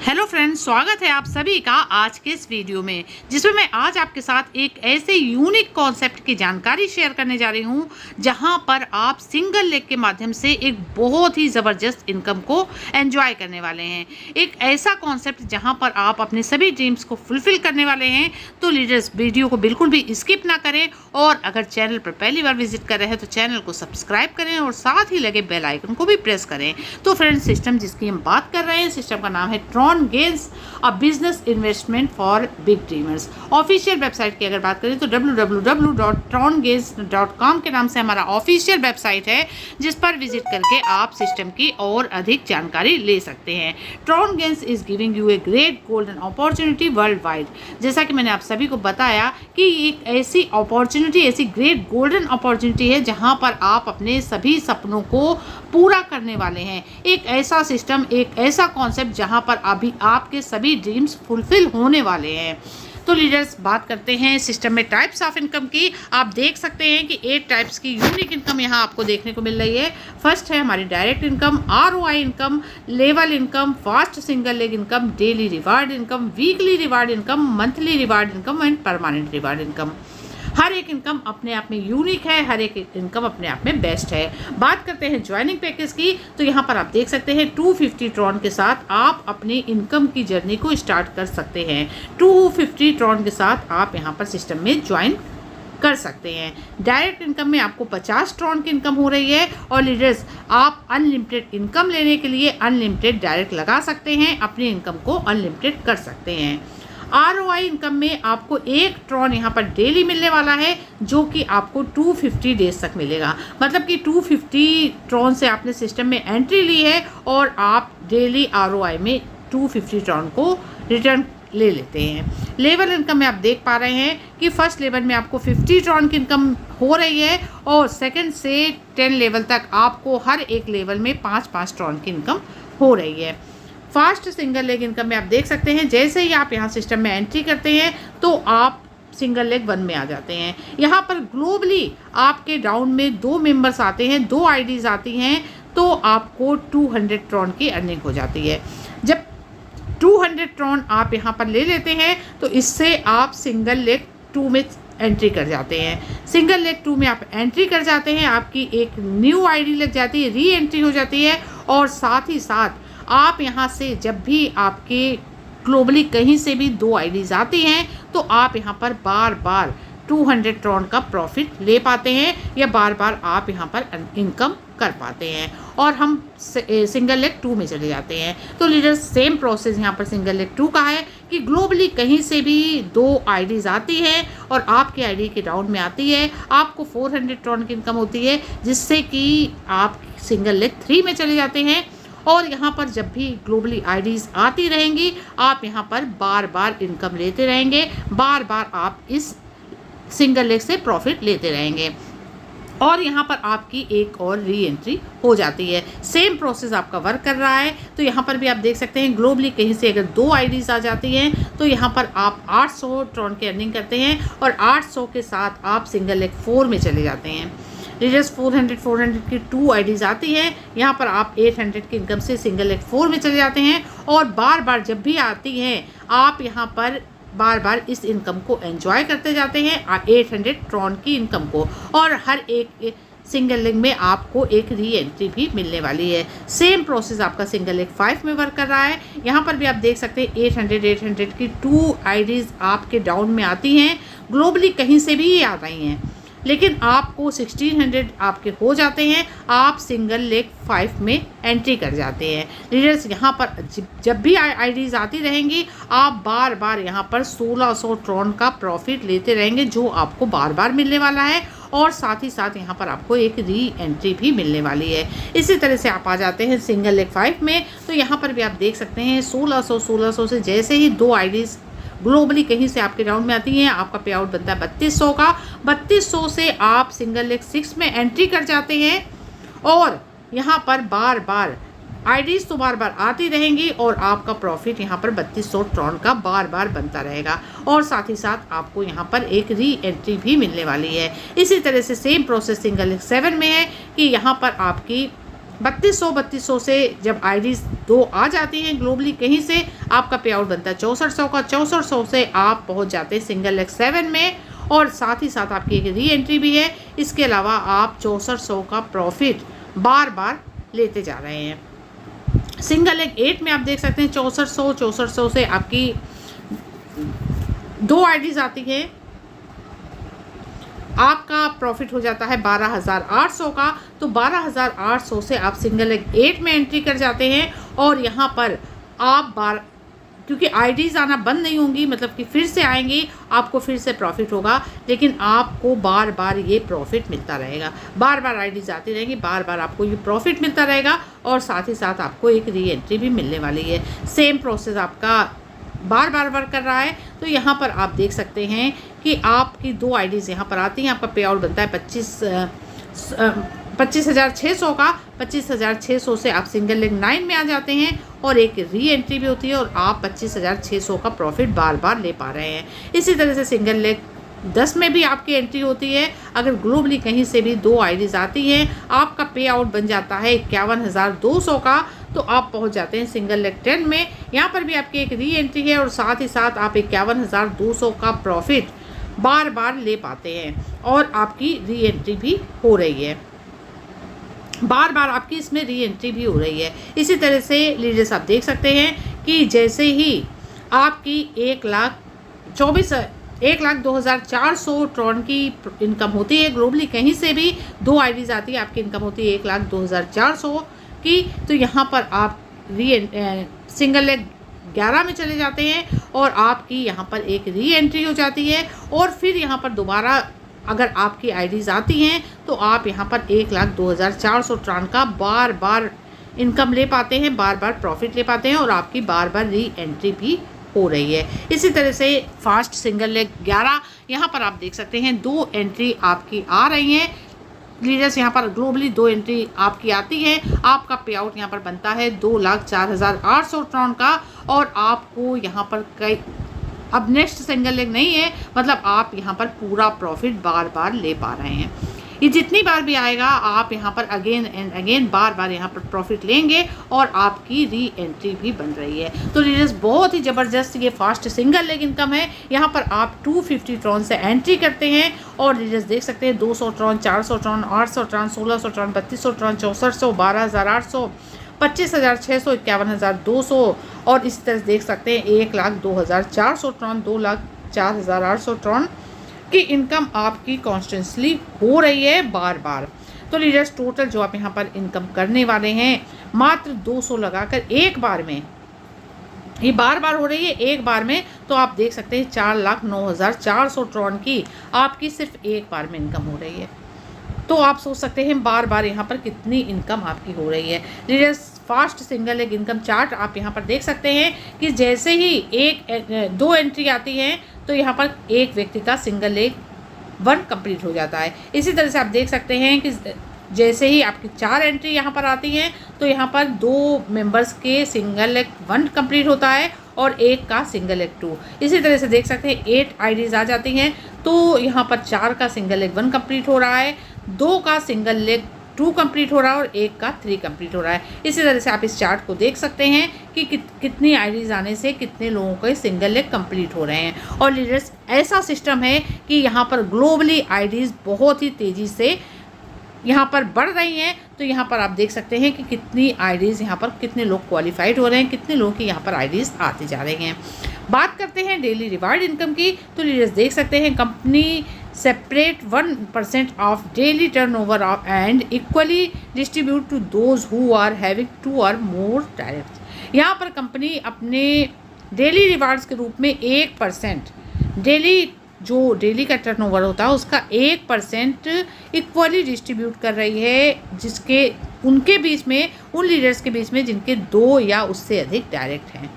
Hello friends, स्वागत है आप सभी का आज के इस वीडियो में, जिसमें मैं आज आपके साथ एक ऐसे यूनिक कॉन्सेप्ट की जानकारी शेयर करने जा रही हूं जहां पर आप सिंगल लेग के माध्यम से एक बहुत ही ज़बरदस्त इनकम को एंजॉय करने वाले हैं। एक ऐसा कॉन्सेप्ट जहां पर आप अपने सभी ड्रीम्स को फुलफिल करने वाले हैं। तो लीडर्स, वीडियो को बिल्कुल भी स्किप ना करें और अगर चैनल पर पहली बार विजिट कर रहे हैं तो चैनल को सब्सक्राइब करें और साथ ही लगे बेल आइकन को भी प्रेस करें। तो फ्रेंड्स, सिस्टम जिसकी हम बात कर रहे हैं, सिस्टम का नाम है TronGains, a business investment for big dreamers. Official website की अगर बात करें तो www.trongains.com के नाम से हमारा ऑफिशियल वेबसाइट है, जिस पर विजिट करके आप सिस्टम की और अधिक जानकारी ले सकते हैं। TronGains is giving U a great golden opportunity world wide. जैसा कि मैंने आप सभी को बताया कि एक ऐसी अपॉर्चुनिटी, ऐसी ग्रेट गोल्डन अपॉर्चुनिटी है जहां पर आप अपने सभी सपनों को पूरा करने वाले हैं। एक ऐसा सिस्टम, एक ऐसा कॉन्सेप्ट जहां पर अभी आपके सभी ड्रीम्स फुलफिल होने वाले हैं। तो लीडर्स, बात करते हैं सिस्टम में टाइप्स ऑफ इनकम की। आप देख सकते हैं कि 8 टाइप्स की यूनिक इनकम यहाँ आपको देखने को मिल रही है। फर्स्ट है हमारी direct income, ROI income, level income, fast single leg income, daily reward income, weekly reward income, monthly reward income and permanent reward income. हर एक इनकम अपने आप में यूनिक है, हर एक इनकम अपने आप में बेस्ट है। बात करते हैं ज्वाइनिंग पैकेज की, तो यहाँ पर आप देख सकते हैं 250 ट्रॉन के साथ आप अपनी इनकम की जर्नी को स्टार्ट कर सकते हैं। 250 ट्रॉन के साथ आप यहाँ पर सिस्टम में ज्वाइन कर सकते हैं। डायरेक्ट इनकम में आपको 50 ट्रॉन की इनकम हो रही है और लीडर्स, आप अनलिमिटेड इनकम लेने के लिए अनलिमिटेड डायरेक्ट लगा सकते हैं, अपनी इनकम को अनलिमिटेड कर सकते हैं। ROI इनकम में आपको 1 ट्रॉन यहाँ पर डेली मिलने वाला है, जो कि आपको 250 डेज तक मिलेगा। मतलब कि 250 ट्रॉन से आपने सिस्टम में एंट्री ली है और आप डेली ROI में 250 ट्रॉन को रिटर्न ले लेते हैं। लेवल इनकम में आप देख पा रहे हैं कि फर्स्ट लेवल में आपको 50 ट्रॉन की इनकम हो रही है और सेकेंड से 10 लेवल तक आपको हर एक लेवल में 5-5 ट्रॉन की इनकम हो रही है। फास्ट सिंगल लेग इनकम में आप देख सकते हैं, जैसे ही आप यहाँ सिस्टम में एंट्री करते हैं तो आप सिंगल लेग 1 में आ जाते हैं। यहाँ पर ग्लोबली आपके डाउन में 2 मेंबर्स आते हैं, 2 आईडीज आती हैं, तो आपको 200 ट्रॉन की अर्निंग हो जाती है। जब 200 ट्रॉन आप यहाँ पर ले लेते हैं तो इससे आप सिंगल लेग 2 में एंट्री कर जाते हैं। सिंगल लेग 2 में आप एंट्री कर जाते हैं, आपकी एक न्यू आईडी लग जाती है, री एंट्री हो जाती है और साथ ही साथ आप यहाँ से जब भी आपके ग्लोबली कहीं से भी 2 आईडीज आती हैं तो आप यहाँ पर बार बार 200 ट्रॉन का प्रॉफिट ले पाते हैं या बार बार आप यहाँ पर इनकम कर पाते हैं और हम सिंगल लेग 2 में चले जाते हैं। तो लीडर्स, सेम प्रोसेस यहाँ पर सिंगल लेग 2 का है कि ग्लोबली कहीं से भी 2 आईडीज आती हैं और आपकी आईडी के डाउन में आती है, आपको 400 ट्रॉन की इनकम होती है, जिससे कि आप सिंगल लेग 3 में चले जाते हैं और यहाँ पर जब भी ग्लोबली आईडीज आती रहेंगी आप यहाँ पर बार बार इनकम लेते रहेंगे, बार बार आप इस सिंगल लेग से प्रॉफिट लेते रहेंगे और यहाँ पर आपकी एक और री एंट्री हो जाती है। सेम प्रोसेस आपका वर्क कर रहा है। तो यहाँ पर भी आप देख सकते हैं ग्लोबली कहीं से अगर 2 आईडीज आ जाती हैं तो यहाँ पर आप 800 ट्रॉन की अर्निंग करते हैं और 800 के साथ आप सिंगल लेग 4 में चले जाते हैं। लीडर्स, 400 की 2 आईडीज आती है, यहाँ पर आप 800 की इनकम से सिंगल लेग 4 में चले जाते हैं और बार बार जब भी आती हैं आप यहाँ पर बार बार इस इनकम को एंजॉय करते जाते हैं, 800 ट्रॉन की इनकम को, और हर एक सिंगल लेग में आपको एक री एंट्री भी मिलने वाली है। सेम प्रोसेस आपका सिंगल लेग 5 में वर्क कर रहा है। यहाँ पर भी आप देख सकते हैं 800 की 2 आईडीज आपके डाउन में आती हैं, ग्लोबली कहीं से भी ये आ रही हैं, लेकिन आपको 1600 आपके हो जाते हैं, आप सिंगल लेग 5 में एंट्री कर जाते हैं। लीडर्स, यहाँ पर जब भी आईडीज आती रहेंगी आप बार बार यहाँ पर 1600 ट्रॉन का प्रॉफिट लेते रहेंगे, जो आपको बार बार मिलने वाला है और साथ ही साथ यहाँ पर आपको एक री एंट्री भी मिलने वाली है। इसी तरह से आप आ जाते हैं सिंगल लेग 5 में, तो यहाँ पर भी आप देख सकते हैं 1600 से जैसे ही 2 आईडीज ग्लोबली कहीं से आपके राउंड में आती हैं आपका पे आउट बनता है 3200 का। 3200 से आप सिंगल लेग 6 में एंट्री कर जाते हैं और यहाँ पर बार बार आईडीज तो बार बार आती रहेंगी और आपका प्रॉफिट यहाँ पर 3200 ट्रॉन का बार बार बनता रहेगा और साथ ही साथ आपको यहाँ पर एक री एंट्री भी मिलने वाली है। इसी तरह से सेम प्रोसेस सिंगल लेग 7 में है कि यहाँ पर आपकी 3200 से जब आईडीज 2 आ जाती हैं ग्लोबली कहीं से, आपका पे आउट बनता है 6400 का। 6400 से आप पहुंच जाते हैं सिंगल लेग 7 में, और साथ ही साथ आपकी एक री एंट्री भी है। इसके अलावा आप 6400 का प्रॉफिट बार बार लेते जा रहे हैं। सिंगल लेग 8 में आप देख सकते हैं 6400 से आपकी 2 आईडीज आती है, आपका प्रॉफिट हो जाता है 12,800 का। तो 12,800 से आप सिंगल लेग 8 में एंट्री कर जाते हैं, और यहाँ पर आप क्योंकि आईडीज आना बंद नहीं होंगी, मतलब कि फिर से आएंगी, आपको फिर से प्रॉफिट होगा, लेकिन आपको बार बार ये प्रॉफिट मिलता रहेगा। बार बार आईडीज आती रहेंगी, बार बार आपको ये प्रॉफिट मिलता रहेगा, और साथ ही साथ आपको एक री एंट्री भी मिलने वाली है। सेम प्रोसेस आपका बार बार वर्क कर रहा है। तो यहाँ पर आप देख सकते हैं कि आपकी 2 आईडीज़ यहाँ पर आती हैं, आपका पे आउट बनता है 25,600 का। 25,600 से आप सिंगल लेग 9 में आ जाते हैं, और एक री एंट्री भी होती है, और आप 25,600 का प्रॉफिट बार बार ले पा रहे हैं। इसी तरह से सिंगल लेग 10 में भी आपकी एंट्री होती है। अगर ग्लोबली कहीं से भी 2 आईडीज आती हैं, आपका पे आउट बन जाता है 51,200 का, तो आप पहुंच जाते हैं सिंगल लेग 10 में। यहाँ पर भी आपकी एक री एंट्री है, और साथ ही साथ आप 51,200 का प्रॉफिट बार बार ले पाते हैं, और आपकी री एंट्री भी हो रही है, बार बार आपकी इसमें री एंट्री भी हो रही है। इसी तरह से लीडर्स आप देख सकते हैं कि जैसे ही आपकी 1,02,400 ट्रॉन की इनकम होती है, ग्लोबली कहीं से भी 2 आईडीज आती है, आपकी इनकम होती है 1,02,400 की। तो यहाँ पर आप सिंगल लेग 11 में चले जाते हैं, और आपकी यहाँ पर एक री एंट्री हो जाती है, और फिर यहाँ पर दोबारा अगर आपकी आईडीज आती हैं, तो आप यहाँ पर 1,02,400 ट्रान का बार बार इनकम ले पाते हैं, बार बार प्रॉफिट ले पाते हैं, और आपकी बार बार री एंट्री भी हो रही है। इसी तरह से फास्ट सिंगल लेग 11, यहाँ पर आप देख सकते हैं 2 एंट्री आपकी आ रही हैं। लीडर्स यहाँ पर ग्लोबली 2 एंट्री आपकी आती है, आपका पे आउट यहाँ पर बनता है 2,04,800 ट्रॉन का, और आपको यहाँ पर अब नेक्स्ट सिंगल लेग नहीं है, मतलब आप यहाँ पर पूरा प्रॉफिट बार बार ले पा रहे हैं। ये जितनी बार भी आएगा, आप यहाँ पर अगेन एंड अगेन बार बार यहाँ पर प्रॉफिट लेंगे, और आपकी री एंट्री भी बन रही है। तो लीडर्स बहुत ही ज़बरदस्त ये फास्ट सिंगल लेग इनकम है। यहाँ पर आप 250 ट्रॉन से एंट्री करते हैं, और लीडर्स देख सकते हैं 200 Tron, 400 Tron, 800 Tron, 1600 Tron, 3200 Tron, 6400, 12,800, 25,600, 51,200, और इस तरह देख सकते हैं 1,02,400 ट्रॉन, 2,04,800 ट्रॉन की इनकम आपकी कॉन्स्टेंटली हो रही है बार बार। तो लीडर्स टोटल जो आप यहाँ पर इनकम करने वाले हैं, मात्र 200 लगाकर एक बार में, ये बार बार हो रही है एक बार में, तो आप देख सकते हैं 4,09,400 ट्रॉन की आपकी सिर्फ एक बार में इनकम हो रही है। तो आप सोच सकते हैं बार बार यहाँ पर कितनी इनकम आपकी हो रही है। Leaders fast single leg income chart आप यहाँ पर देख सकते हैं कि जैसे ही 2 एंट्री आती हैं, तो यहाँ पर एक व्यक्ति का सिंगल लेग 1 कंप्लीट हो जाता है। इसी तरह से आप देख सकते हैं कि जैसे ही आपकी 4 एंट्री यहाँ पर आती हैं, तो यहाँ पर 2 मेंबर्स के सिंगल लेग 1 कंप्लीट होता है, और एक का सिंगल लेग 2। इसी तरह से देख सकते हैं 8 आईडीज आ जाती हैं, तो यहाँ पर 4 का सिंगल लेग 1 कंप्लीट हो रहा है, 2 का सिंगल लेग 2 कंप्लीट हो रहा है, और 1 का 3 कंप्लीट हो रहा है। इसी तरह से आप इस चार्ट को देख सकते हैं कि कितनी आईडीज आने से कितने लोगों के सिंगल लेग कंप्लीट हो रहे हैं। और लीडर्स ऐसा सिस्टम है कि यहाँ पर ग्लोबली आईडीज बहुत ही तेज़ी से यहाँ पर बढ़ रही हैं। तो यहाँ पर आप देख सकते हैं कि कितनी आईडीज़ यहाँ पर, कितने लोग क्वालिफाइड हो रहे हैं, कितने लोगों की यहाँ पर आईडीज़ आती जा रही हैं। बात करते हैं डेली रिवार्ड इनकम की, तो लीडर्स देख सकते हैं company separate 1% of daily turnover and equally distribute to those who are having 2 or more direct. यहाँ पर कंपनी अपने डेली रिवार्ड्स के रूप में 1% डेली का टर्नओवर होता है उसका 1% इक्वली डिस्ट्रीब्यूट कर रही है, जिसके उनके बीच में, उन लीडर्स के बीच में जिनके 2 या उससे अधिक डायरेक्ट हैं।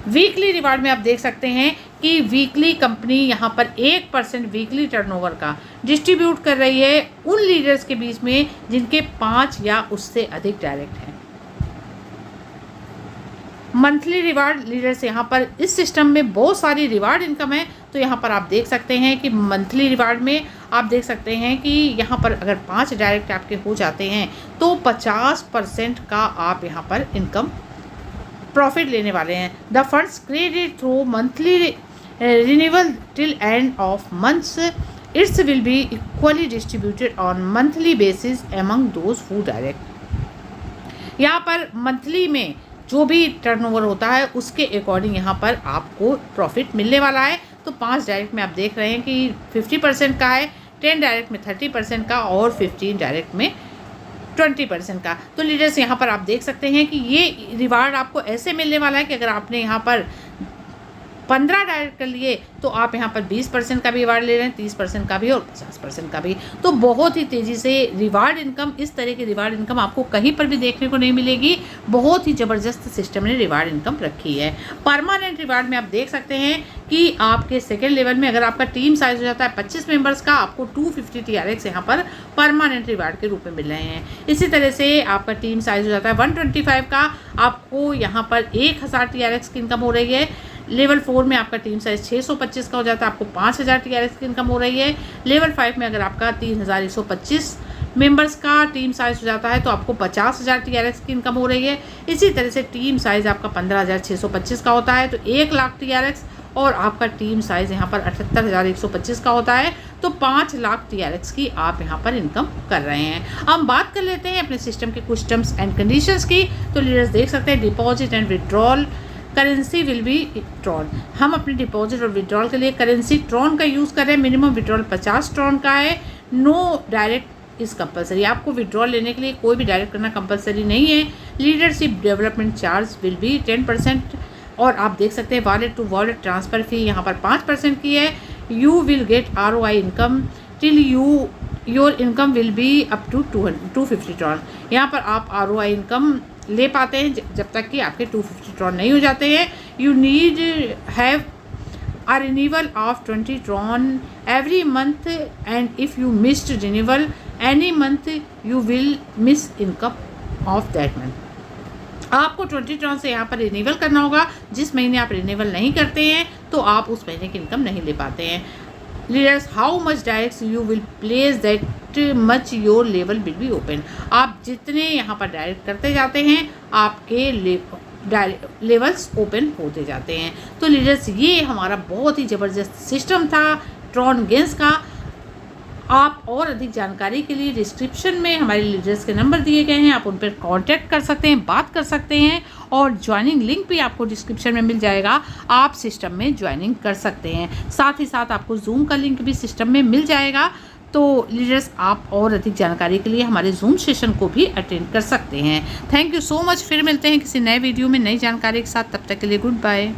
वीकली रिवार्ड में आप देख सकते हैं कि वीकली कंपनी यहाँ पर 1% वीकली टर्नओवर का डिस्ट्रीब्यूट कर रही है उन लीडर्स के बीच में जिनके 5 या उससे अधिक डायरेक्ट हैं। मंथली रिवार्ड लीडर्स, यहाँ पर इस सिस्टम में बहुत सारी रिवार्ड इनकम है। तो यहाँ पर आप देख सकते हैं कि मंथली रिवार्ड में आप देख सकते हैं कि यहाँ पर अगर 5 डायरेक्ट आपके हो जाते हैं तो 50% का आप यहाँ पर इनकम प्रॉफिट लेने वाले हैं। The funds credit through monthly renewal till end of months it's will be equally distributed on monthly basis among those who direct. यहाँ पर मंथली में जो भी टर्नओवर होता है उसके अकॉर्डिंग यहाँ पर आपको प्रॉफिट मिलने वाला है। तो 5 डायरेक्ट में आप देख रहे हैं कि 50% का है, 10 डायरेक्ट में 30% का और 15 डायरेक्ट में 20% का। तो लीडर्स यहाँ पर आप देख सकते हैं कि ये रिवार्ड आपको ऐसे मिलने वाला है कि अगर आपने यहाँ पर 15 डायरेक्ट कर लिए तो आप यहाँ पर 20% का भी रिवार्ड ले रहे हैं, 30% का भी और 50% का भी। तो बहुत ही तेज़ी से रिवार्ड इनकम, इस तरह की रिवार्ड इनकम आपको कहीं पर भी देखने को नहीं मिलेगी। बहुत ही ज़बरदस्त सिस्टम ने रिवार्ड इनकम रखी है। परमानेंट रिवार्ड में आप देख सकते हैं कि आपके सेकेंड लेवल में अगर आपका टीम साइज हो जाता है 25 मेंबर्स का, आपको 250 TRX यहाँ पर परमानेंट रिवार्ड के रूप में मिल रहे हैं। इसी तरह से आपका टीम साइज हो जाता है 125 का, आपको यहाँ पर 1000 TRX की इनकम हो रही है। लेवल 4 में आपका टीम साइज 625 का हो जाता है, आपको 5000 TRX की इनकम हो रही है। लेवल 5 में अगर आपका 3125 मेंबर्स का टीम साइज हो जाता है तो आपको 50,000 TRX की इनकम हो रही है। इसी तरह से टीम साइज आपका 15,625 का होता है तो 1 लाख TRX, और आपका टीम साइज यहाँ पर 78,125 का होता है तो 5 लाख TRX की आप यहाँ पर इनकम कर रहे हैं। हम बात कर लेते हैं अपने सिस्टम के कुछ टर्म्स एंड कंडीशंस की। तो लीडर्स देख सकते हैं deposit and withdrawal currency will be Tron. हम अपने डिपॉजिट और विड्रॉल के लिए करेंसी ट्रॉन का यूज़ कर रहे हैं। मिनिमम विड्रॉल 50 ट्रॉन का है। No direct is compulsory. आपको विड्रॉल लेने के लिए कोई भी डायरेक्ट करना कंपलसरी नहीं है। Leadership development charge will be 10%, और आप देख सकते हैं wallet to wallet transfer fee यहाँ पर 5% की है। You will get ROI income till your income will be up to 250 Tron. यहाँ पर आप ROI इनकम ले पाते हैं जब तक कि आपके 250 ट्रॉन नहीं हो जाते हैं। You need have a renewal of 20 tron every month, and if you missed renewal any month you will miss income of that month। आपको 20 ट्रॉन से यहाँ पर रिन्यूअल करना होगा। जिस महीने आप रिन्यूअल नहीं करते हैं तो आप उस महीने की इनकम नहीं ले पाते हैं। Leaders how much direct you will place that much your level will be open. आप जितने यहाँ पर डायरेक्ट करते जाते हैं आपके लेवल्स ओपन होते जाते हैं। तो लीडर्स ये हमारा बहुत ही ज़बरदस्त सिस्टम था ट्रॉन गेंस का। आप और अधिक जानकारी के लिए डिस्क्रिप्शन में हमारे लीडर्स के नंबर दिए गए हैं, आप उन पर कांटेक्ट कर सकते हैं, बात कर सकते हैं, और ज्वाइनिंग लिंक भी आपको डिस्क्रिप्शन में मिल जाएगा। आप सिस्टम में ज्वाइनिंग कर सकते हैं। साथ ही साथ आपको जूम का लिंक भी सिस्टम में मिल जाएगा। तो लीडर्स आप और अधिक जानकारी के लिए हमारे जूम सेशन को भी अटेंड कर सकते हैं। Thank you so much. फिर मिलते हैं किसी नए वीडियो में नई जानकारी के साथ। तब तक के लिए गुड बाय।